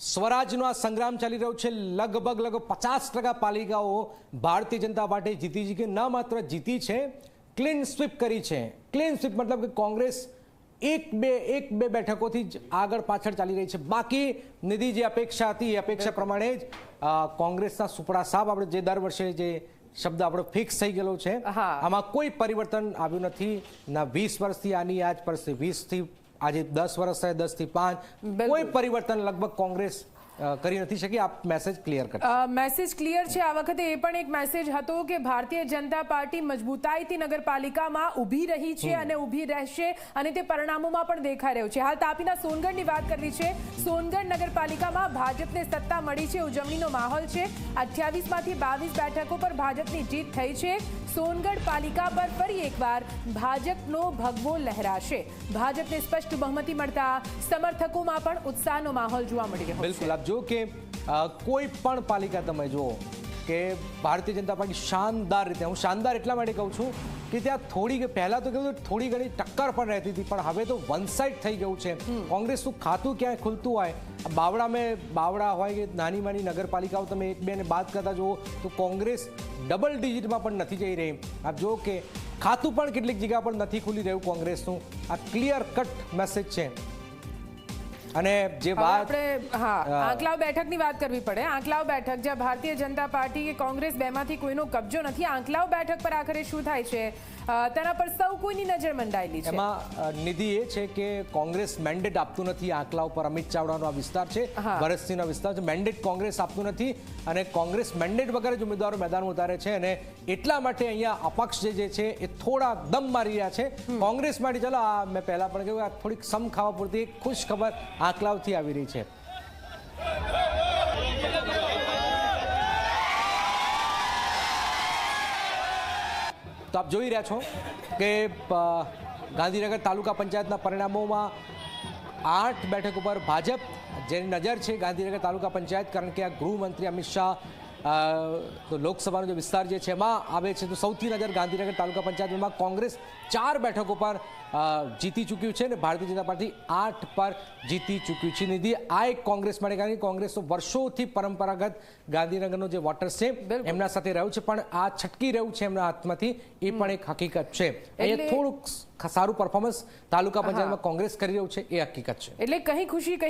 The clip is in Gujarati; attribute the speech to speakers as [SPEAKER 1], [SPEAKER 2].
[SPEAKER 1] સ્વરાજનો આ સંગ્રામ ચાલી રહ્યો છે। લગભગ 50% પાલિકાઓ ભારતીય જનતા પાર્ટી જીતી છે કે ન માત્ર જીતી છે, ક્લીન સ્વીપ કરી છે। ક્લીન સ્વીપ મતલબ કે કોંગ્રેસ એક બે બેઠકોથી જ આગળ પાછળ ચાલી રહી છે। બાકી નિધિ જે અપેક્ષા હતી એ અપેક્ષા પ્રમાણે જ કોંગ્રેસના સુપડા સાહેબ આપણે જે દર વર્ષે જે શબ્દ આપણો ફિક્સ થઈ ગયેલો છે, આમાં કોઈ પરિવર્તન આવ્યું નથી। ના 20 વર્ષથી આની આજ પરિસ્થિતિ, 20 થી આજે 10 વર્ષ થાય, 10 થી 5 કોઈ પરિવર્તન લગભગ કોંગ્રેસ કરી નથી શકી। આપ મેસેજ ક્લિયર કરો।
[SPEAKER 2] મેસેજ ક્લિયર છે। આ વખતે એ પણ એક મેસેજ હતો કે ભારતીય જનતા પાર્ટી મજબૂતાઈથી નગરપાલિકામાં ઊભી રહી છે અને ઊભી રહેશે અને તે પરિણામોમાં પણ દેખાઈ રહ્યું છે। હાલ તાપીના સોનગઢની વાત કરવી છે। સોનગઢ નગરપાલિકામાં ભાજપને સત્તા મળી છે, ઉજવણીનો માહોલ છે। 28 માંથી 22 બેઠકો પર ભાજપની જીત થઈ છે। સોનગઢ પાલિકા પર ફરી એકવાર ભાજપનો ભગવો લહેરાશે। ભાજપને સ્પષ્ટ બહુમતી મળતા સમર્થકોમાં પણ ઉત્સાહનો માહોલ જોવા મળી રહ્યો છે।
[SPEAKER 1] બિલકુલ, આપ જો કે કોઈ પણ પાલિકા તમે જુઓ કે ભારતીય જનતા પાર્ટી શાનદાર રીતે, હું શાનદાર એટલા માટે કહું છું કે ત્યાં પહેલા તો કેવું થોડી ઘણી ટક્કર પણ રહેતી હતી, પણ હવે તો વન સાઇડ થઈ ગયું છે। કોંગ્રેસનું ખાતું ક્યાંય ખુલતું હોય, બાવડા હોય કે નાની નાની નગરપાલિકાઓ તમે એક બે ને બાદ કરતા જુઓ તો કોંગ્રેસ ડબલ ડિજિટમાં પણ નથી જઈ રહી। આપ જુઓ કે ખાતું પણ કેટલીક જગ્યા પર નથી ખુલી રહ્યું કોંગ્રેસનું। આ ક્લિયર કટ મેસેજ છે। અને જે વાત
[SPEAKER 2] આંકલાવ બેઠકની વાત કરવી પડે। આંકલાવ બેઠક જ્યાં ભારતીય જનતા પાર્ટી કે કોંગ્રેસ બેમાંથી કોઈનો કબજો નથી, આંકલાવ બેઠક પર આખરે શું થાય છે તેના પર સૌ કોઈની નજર મંડાયેલી છે।
[SPEAKER 1] એમાં નિધિ એ છે કે કોંગ્રેસ મેન્ડેટ આપતું નથી આંકલાવ પર। અમિત ચાવડાનો આ વિસ્તાર છે, ભરતસિંહનો વિસ્તાર છે, મેન્ડેટ કોંગ્રેસ આપતું નથી અને કોંગ્રેસ મેન્ડેટ વગર જ ઉમેદવારો મેદાનમાં ઉતારે છે અને એટલા માટે અહીંયા અપક્ષ જે છે એ થોડા દમ મારી રહ્યા છે કોંગ્રેસ માટે। ચાલો મેં પહેલા પણ કહ્યું, થોડીક સમ ખાવા પૂરતી એક ખુશ ખબર આંકલાવથી આવી રહી છે। તો આપ જોઈ રહ્યા છો કે ગાંધીનગર તાલુકા પંચાયતના પરિણામોમાં 8 બેઠક ઉપર ભાજપ જેની નજર છે ગાંધીનગર તાલુકા પંચાયત, કારણ કે આ ગૃહમંત્રી અમિત શાહ તો લોકસભાનો જે વિસ્તાર જે છે એમાં આવે છે, તો સૌથી નજર ગાંધીનગર તાલુકા પંચાયતમાં કોંગ્રેસ 4 બેઠકો પર જીતી ચૂક્યું છે અને ભારતીય જનતા પાર્ટી 8 પર જીતી ચૂક્યું છે। નિધિ, આ એક કોંગ્રેસ માટે, કારણ કે કોંગ્રેસ તો વર્ષોથી પરંપરાગત ગાંધીનગરનો જે વોટર્સ છે એમના સાથે રહ્યું છે, પણ આ છટકી રહ્યું છે એમના હાથમાંથી, એ પણ એક હકીકત છે। અહીંયા થોડુંક સારું પરફોર્મન્સ તાલુકા પંચાયતમાં કોંગ્રેસ કરી રહ્યું છે, એ હકીકત છે।
[SPEAKER 2] એટલે કहीं ખુશી કहीं